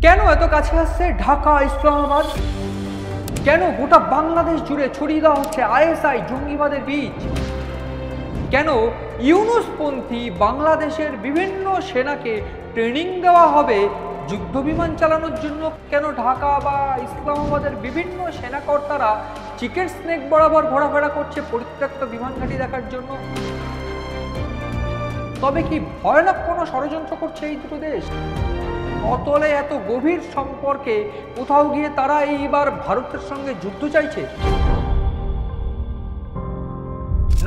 কেন এত কাছে আসছে ঢাকা ইসলামাবাদ? কেন গোটা বাংলাদেশ জুড়ে ছড়িয়ে দেওয়া হচ্ছে আইএসআই জঙ্গিবাদের বীজ? কেন ইউনূসপন্থী বাংলাদেশের বিভিন্ন সেনাকে ট্রেনিং দেওয়া হবে যুদ্ধ বিমান চালানোর জন্য? কেন ঢাকা বা ইসলামাবাদের বিভিন্ন সেনাকর্তারা চিকেন স্নেক বরাবর ঘোরাফেরা করছে পরিত্যক্ত বিমান ঘাঁটি দেখার জন্য? তবে কি ভয়ানক কোনো ষড়যন্ত্র করছে এই দুটো দেশ? অতলে এত গভীর সম্পর্কে কোথাও গিয়ে তারা এইবার ভারতের সঙ্গে যুদ্ধ চাইছে?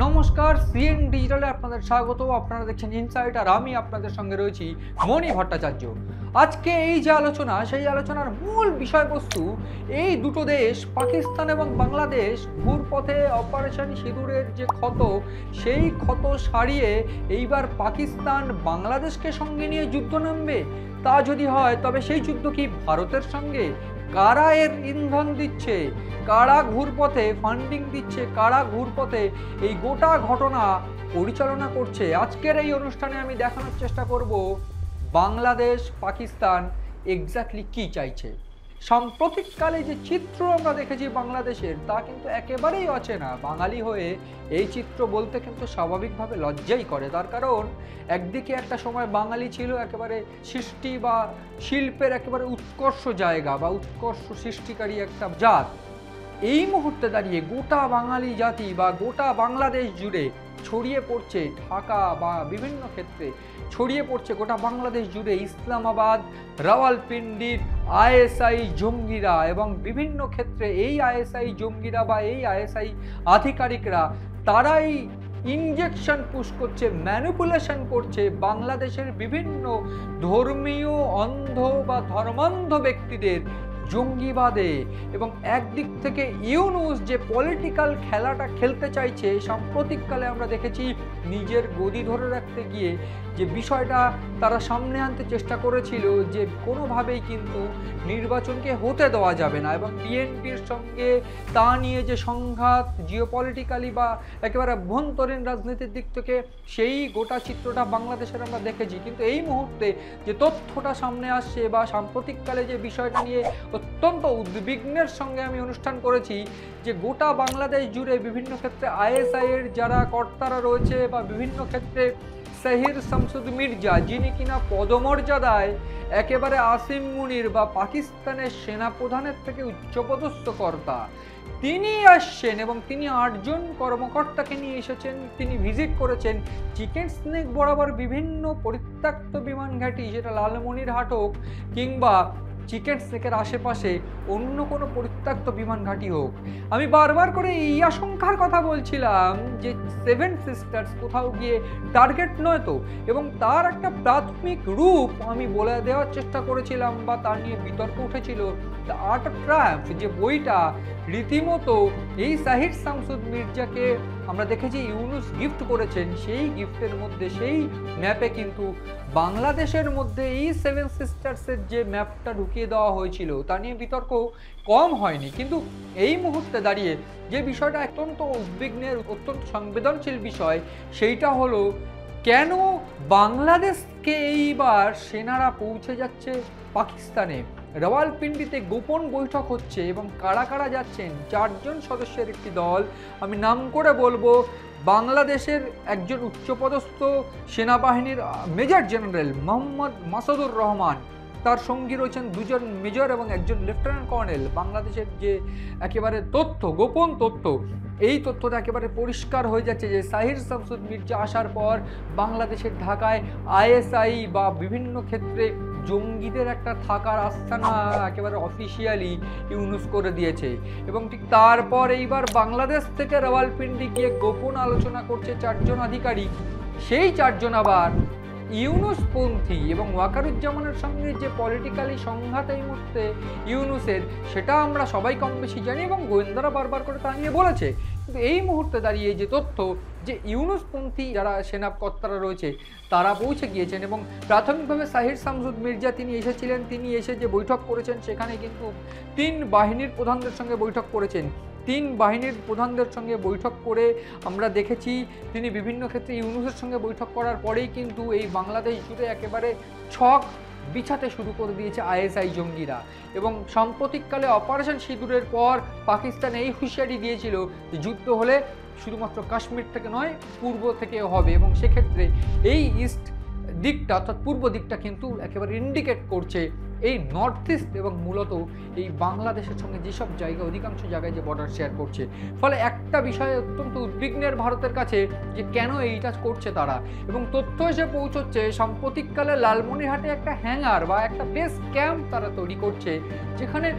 নমস্কার, সিএন ডিজিটালে আপনাদের স্বাগত। আপনারা দেখছেন ইনসাইট, আর আমি আপনাদের সঙ্গে রয়েছি মণি ভট্টাচার্য। আজকে এই যে আলোচনা, সেই আলোচনার মূল বিষয়বস্তু এই দুটো দেশ পাকিস্তান এবং বাংলাদেশ ঘুরপথে অপারেশন সিঁদুরের যে ক্ষত, সেই ক্ষত সারিয়ে এইবার পাকিস্তান বাংলাদেশকে সঙ্গে নিয়ে যুদ্ধ নামবে। তা যদি হয় তবে সেই যুদ্ধ কি ভারতের সঙ্গে? কারা এর ইন্ধন দিচ্ছে, কারা ঘুরপথে ফান্ডিং দিচ্ছে, কারা ঘুরপথে এই গোটা ঘটনা পরিচালনা করছে? আজকের এই অনুষ্ঠানে আমি দেখানোর চেষ্টা করব বাংলাদেশ পাকিস্তান এক্স্যাক্টলি কি চাইছে। সাম্প্রতিককালে যে চিত্র আমরা দেখেছি বাংলাদেশের, তা কিন্তু একেবারেই অচেনা। বাঙালি হয়ে এই চিত্র বলতে কিন্তু স্বাভাবিকভাবে লজ্জাই করে। তার কারণ একদিকে একটা সময় বাঙালি ছিল একেবারে সৃষ্টি বা শিল্পের একেবারে উৎকর্ষ জায়গা বা উৎকর্ষ সৃষ্টিকারী একটা জাত। এই মুহূর্তে দাঁড়িয়ে গোটা বাঙালি জাতি বা গোটা বাংলাদেশ জুড়ে ছড়িয়ে পড়ছে, ঢাকা বা বিভিন্ন ক্ষেত্রে ছড়িয়ে পড়ছে গোটা বাংলাদেশ জুড়ে ইসলামাবাদ, রাওয়ালপিন্ডির আইএসআই জঙ্গিরা। এবং বিভিন্ন ক্ষেত্রে এই আইএসআই জঙ্গিরা বা এই আইএসআই আধিকারিকরা তারাই ইনজেকশন পুশ করছে, ম্যানিপুলেশন করছে বাংলাদেশের বিভিন্ন ধর্মীয় অন্ধ বা ধর্মান্ধ ব্যক্তিদের জঙ্গিবাদে। এবং একদিক থেকে ইউনূস যে পলিটিক্যাল খেলাটা খেলতে চাইছে, সাম্প্রতিককালে আমরা দেখেছি নিজের গদি ধরে রাখতে গিয়ে যে বিষয়টা তারা সামনে আনতে চেষ্টা করেছিল যে কোনোভাবেই কিন্তু নির্বাচনকে হতে দেওয়া যাবে না, এবং বিএনপির সঙ্গে তা নিয়ে যে সংঘাত জিওপলিটিক্যালি বা একেবারে অভ্যন্তরীণ রাজনীতির দিক থেকে, সেই গোটা চিত্রটা বাংলাদেশের আমরা দেখেছি। কিন্তু এই মুহূর্তে যে তথ্যটা সামনে আসছে বা সাম্প্রতিককালে যে বিষয়টা নিয়ে অত্যন্ত উদ্বিগ্নের সঙ্গে আমি অনুষ্ঠান করেছি, যে গোটা বাংলাদেশ জুড়ে বিভিন্ন ক্ষেত্রে আইএসআই এর যারা কর্তারা রয়েছে বা বিভিন্ন ক্ষেত্রে সাহির শামসুদ মির্জা, যিনি কিনা পদমর্যাদায় একেবারে আসিম মুনির বা পাকিস্তানের সেনাপ্রধানের থেকে উচ্চপদস্থ কর্তা, তিনি আসছেন এবং তিনি 8 জন কর্মকর্তাকে নিয়ে এসেছেন। তিনি ভিজিট করেছেন চিকেন স্নেক বরাবর বিভিন্ন পরিত্যক্ত বিমান ঘাঁটি, সেটা লালমনিরহাট হোক কিংবা চিকেন স্নেকের আশেপাশে অন্য কোনো পরিত্যক্ত বিমান ঘাঁটি হোক। আমি বারবার করে এই আশঙ্কার কথা বলছিলাম যে সেভেন সিস্টার্স কোথাও গিয়ে টার্গেট নয় তো, এবং তার একটা প্রাথমিক রূপ আমি বলে দেওয়ার চেষ্টা করেছিলাম বা তার নিয়ে বিতর্ক উঠেছিল। দ্য আর্ট অফ ট্রায়াম্ফ যে বইটা রীতিমতো এই সাহির শামসুদ মির্জাকে আমরা দেখেছি ইউনূস গিফট করেছেন, সেই গিফটের মধ্যে সেই ম্যাপে কিন্তু বাংলাদেশের মধ্যে এই সেভেন সিস্টার্সের যে ম্যাপটা ঢুকিয়ে দেওয়া হয়েছিল তা নিয়ে বিতর্ক কম হয়নি। কিন্তু এই মুহূর্তে দাঁড়িয়ে যে বিষয়টা অত্যন্ত উদ্বিগ্নের, অত্যন্ত সংবেদনশীল বিষয়, সেইটা হলো কেন বাংলাদেশকে এইবার সেনারা পৌঁছে যাচ্ছে পাকিস্তানে। রাওয়ালপিন্ডিতে গোপন বৈঠক হচ্ছে এবং কারা কারা যাচ্ছেন? 4 জন সদস্যের একটি দল। আমি নাম করে বলবো, বাংলাদেশের একজন উচ্চপদস্থ সেনাবাহিনীর মেজর জেনারেল মোহাম্মদ মাসুদুর রহমান, তার সঙ্গী রয়েছেন 2 জন মেজর এবং একজন লেফটেন্যান্ট কর্নেল। বাংলাদেশের যে একেবারে তথ্য, গোপন তথ্য, এই তথ্যটা একেবারে পরিষ্কার হয়ে যাচ্ছে যে সাহির শামসুদ মির্জা আসার পর বাংলাদেশের ঢাকায় আইএসআই বা বিভিন্ন ক্ষেত্রে জঙ্গিদের একটা থাকার আস্তানা একেবারে অফিসিয়ালি ইউনূস করে দিয়েছে। এবং ঠিক তারপর এইবার বাংলাদেশ থেকে রাওয়ালপিন্ডি গিয়ে গোপন আলোচনা করছে 4 জন আধিকারিক। সেই 4 জন আবার ইউনূসপন্থী এবং ওয়াকারুজ্জামানের সঙ্গে যে পলিটিক্যালি সংঘাত এই মুহূর্তে ইউনূসের, সেটা আমরা সবাই কম বেশি জানি এবং গোয়েন্দারা বারবার করে তা নিয়ে বলেছে। কিন্তু এই মুহূর্তে দাঁড়িয়ে যে তথ্য যে ইউনূসপন্থী যারা সেনাকর্তারা রয়েছে তারা পৌঁছে গিয়েছেন, এবং প্রাথমিকভাবে সাহির শামসুদ মির্জা তিনি এসেছিলেন, তিনি এসে যে বৈঠক করেছেন সেখানে কিন্তু 3 বাহিনীর প্রধানদের সঙ্গে বৈঠক করেছেন। 3 বাহিনীর প্রধানদের সঙ্গে বৈঠক করে আমরা দেখেছি তিনি বিভিন্ন ক্ষেত্রে ইউনূসের সঙ্গে বৈঠক করার পরেই কিন্তু এই বাংলাদেশ জুড়ে একেবারে ছক বিছাতে শুরু করে দিয়েছে আইএসআই জঙ্গিরা। এবং সাম্প্রতিককালে অপারেশন সিঁদুরের পর পাকিস্তান এই হুঁশিয়ারি দিয়েছিল যে যুদ্ধ হলে শুধুমাত্র কাশ্মীর থেকে নয়, পূর্ব থেকেও হবে। এবং সেক্ষেত্রে এই ইস্ট দিকটা অর্থাৎ পূর্ব দিকটা কিন্তু একেবারে ইন্ডিকেট করছে এই নর্থ ইস্ট এবং মূলত এই বাংলাদেশের সঙ্গে যেসব জায়গা, অধিকাংশ জায়গায় যে বর্ডার শেয়ার করছে। ফলে একটা বিষয়ে অত্যন্ত উদ্বিগ্নের ভারতের কাছে যে কেন এইটা করছে তারা। এবং তথ্য এসে পৌঁছচ্ছে সাম্প্রতিককালে লালমনিরহাটে একটা হ্যাঙ্গার বা একটা বেস ক্যাম্প তারা তৈরি করছে, যেখানে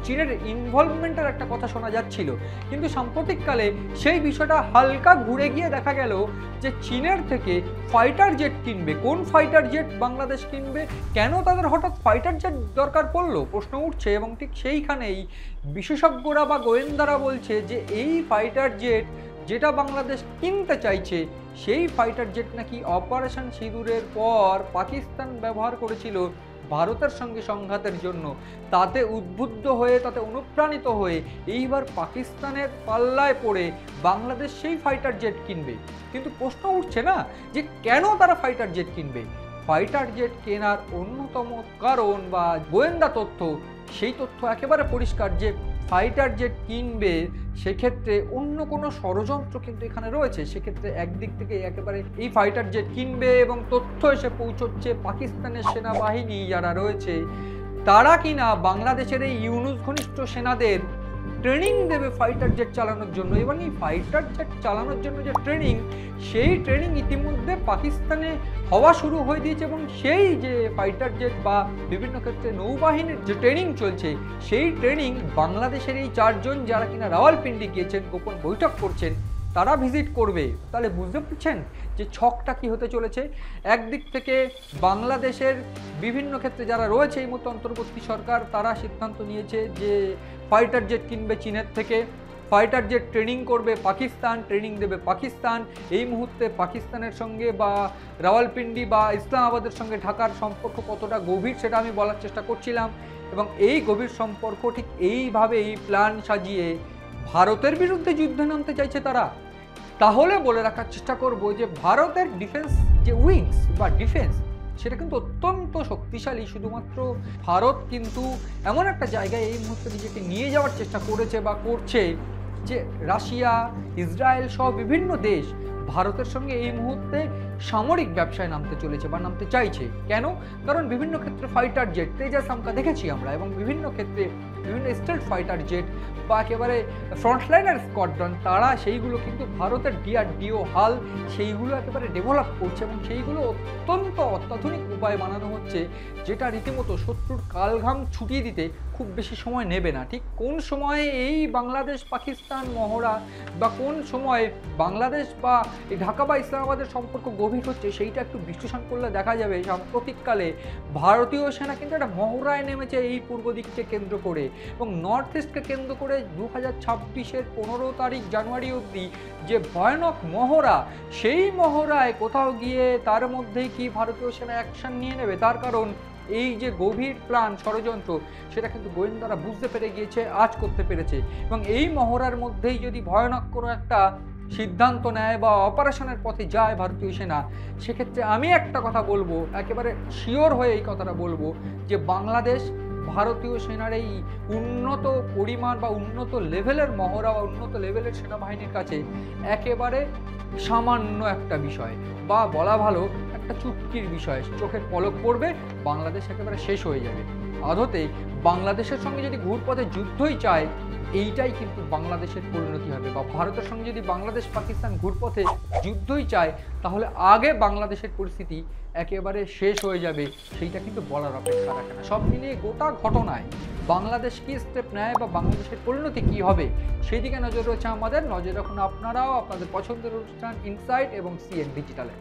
চীনের ইনভলভমেন্টের একটা কথা শোনা যাচ্ছিল। কিন্তু সাম্প্রতিককালে সেই বিষয়টা হালকা ঘুরে গিয়ে দেখা গেল যে চীনের থেকে ফাইটার জেট কিনবে। কোন ফাইটার জেট বাংলাদেশ কিনবে, কেন তাদের হঠাৎ ফাইটার জেট দরকার পড়লো, প্রশ্ন উঠছে। এবং ঠিক সেইখানেই বিশেষজ্ঞরা বা গোয়েন্দারা বলছে যে এই ফাইটার জেট যেটা বাংলাদেশ কিনতে চাইছে, সেই ফাইটার জেট নাকি অপারেশন সিঁদুরের পর পাকিস্তান ব্যবহার করেছিল ভারতের সঙ্গে সংঘাতের জন্য। তাতে উদ্বুদ্ধ হয়ে, তাতে অনুপ্রাণিত হয়ে এইবার পাকিস্তানের পাল্লায় পড়ে বাংলাদেশ সেই ফাইটার জেট কিনবে। কিন্তু প্রশ্ন উঠছে না যে কেন তারা ফাইটার জেট কিনবে। ফাইটার জেট কেনার অন্যতম কারণ বা গোয়েন্দা তথ্য, সেই তথ্য একেবারে পরিষ্কার যে ফাইটার জেট কিনবে সেক্ষেত্রে অন্য কোনো ষড়যন্ত্র কিন্তু এখানে রয়েছে। সেক্ষেত্রে একদিক থেকে একেবারে এই ফাইটার জেট কিনবে এবং তথ্য এসে পৌঁছচ্ছে পাকিস্তানের সেনাবাহিনী যারা রয়েছে তারা কিনা বাংলাদেশের এই ইউনুস ঘনিষ্ঠ সেনাদের ট্রেনিং দেবে ফাইটার জেট চালানোর জন্য। এবং এই ফাইটার জেট চালানোর জন্য যে ট্রেনিং, সেই ট্রেনিং ইতিমধ্যে পাকিস্তানে হওয়া শুরু হয়ে দিয়েছে। এবং সেই যে ফাইটার জেট বা বিভিন্ন ক্ষেত্রে নৌবাহিনীর যে ট্রেনিং চলছে, সেই ট্রেনিং বাংলাদেশের এই 4 জন যারা কিনা রাওয়ালপিন্ডি গিয়েছেন, গোপন বৈঠক করছেন, তারা ভিজিট করবে। তাহলে বুঝতে পারছেন যে ছকটা কি হতে চলেছে। একদিক থেকে বাংলাদেশের বিভিন্ন ক্ষেত্রে যারা রয়েছে এই মতো অন্তর্বর্তী সরকার, তারা সিদ্ধান্ত নিয়েছে যে ফাইটার জেট কিনবে চীনের থেকে, ফাইটার জেট ট্রেনিং করবে পাকিস্তান, ট্রেনিং দেবে পাকিস্তান। এই মুহূর্তে পাকিস্তানের সঙ্গে বা রাওয়ালপিন্ডি বা ইসলামাবাদের সঙ্গে ঢাকার সম্পর্ক কতটা গভীর সেটা আমি বলার চেষ্টা করছিলাম। এবং এই গভীর সম্পর্ক ঠিক এইভাবে এই প্ল্যান সাজিয়ে ভারতের বিরুদ্ধে যুদ্ধে নামতে চাইছে তারা। তাহলে বলে রাখার চেষ্টা করব যে ভারতের ডিফেন্স যে উইংস বা ডিফেন্স, সেটা কিন্তু অত্যন্ত শক্তিশালী। শুধুমাত্র ভারত কিন্তু এমন একটা জায়গায় এই মুহূর্তে নিজেকে নিয়ে যাওয়ার চেষ্টা করেছে বা করছে যে রাশিয়া, ইসরায়েল সহ বিভিন্ন দেশ ভারতের সঙ্গে এই মুহূর্তে সামরিক ব্যবসায় নামতে চলেছে বা নামতে চাইছে। কেন? কারণ বিভিন্ন ক্ষেত্রে ফাইটার জেট, তেজাস আমকা দেখেছি আমরা, এবং বিভিন্ন ক্ষেত্রে বিভিন্ন স্টেট ফাইটার জেট বা একেবারে ফ্রন্টলাইনার স্কোয়াড্রন, তারা সেইগুলো কিন্তু ভারতের ডিআরডিও হাল সেইগুলো একেবারে ডেভেলপ করছে এবং সেইগুলো অত্যন্ত অত্যাধুনিক উপায়ে বানানো হচ্ছে, যেটা রীতিমতো শত্রুর কালঘাম ছুটিয়ে দিতে খুব বেশি সময় নেবে না। ঠিক কোন সময়ে এই বাংলাদেশ পাকিস্তান মহড়া বা কোন সময়ে বাংলাদেশ বা এই ঢাকা বা ইসলামাবাদের সম্পর্ক গভীর হচ্ছে, সেইটা একটু বিশ্লেষণ করলে দেখা যাবে সাম্প্রতিককালে ভারতীয় সেনা কিন্তু একটা মহড়ায় নেমেছে এই পূর্ব দিককে কেন্দ্র করে। এবং নর্থ ইস্টকে কেন্দ্র করে 2026-এর 15 তারিখ জানুয়ারি অবধি যে ভয়ানক মহড়া, সেই মহড়ায় কোথাও গিয়ে তার মধ্যেই কি ভারতীয় সেনা অ্যাকশন নিয়ে নেবে, তার কারণ এই যে গভীর প্ল্যান ষড়যন্ত্র, সেটা কিন্তু গোয়েন্দারা বুঝতে পেরে গিয়েছে, আজ করতে পেরেছে। এবং এই মহড়ার মধ্যেই যদি ভয়ানক কোনো একটা সিদ্ধান্ত নেয় বা অপারেশনের পথে যায় ভারতীয় সেনা, সেক্ষেত্রে আমি একটা কথা বলবো, একেবারে শিওর হয়ে এই কথাটা বলবো যে বাংলাদেশ ভারতীয় সেনার এই উন্নত পরিমাণ বা উন্নত লেভেলের মহড়া বা উন্নত লেভেলের সেনাবাহিনীর কাছে একেবারে সামান্য একটা বিষয়, বা বলা ভালো একটা চুটকির বিষয়। চোখের পলক পড়বে, বাংলাদেশ একেবারে শেষ হয়ে যাবে। আদতে বাংলাদেশের সঙ্গে যদি ঘুরপথে যুদ্ধই চায়, এইটাই কিন্তু বাংলাদেশের পরিণতি হবে। বা ভারতের সঙ্গে যদি বাংলাদেশ পাকিস্তান ঘুরপথে যুদ্ধই চায়, তাহলে আগে বাংলাদেশের পরিস্থিতি একেবারে শেষ হয়ে যাবে, সেইটা কিন্তু বলার অপেক্ষা রাখে না। সব মিলিয়ে গোটা ঘটনায় বাংলাদেশ কি স্টেপ নেয় বা বাংলাদেশের পরিণতি কি হবে, সেই দিকে নজর রয়েছে আমাদের। নজর রাখুন আপনারাও আপনাদের পছন্দের অনুষ্ঠান ইনসাইট এবং সিএন ডিজিটালে।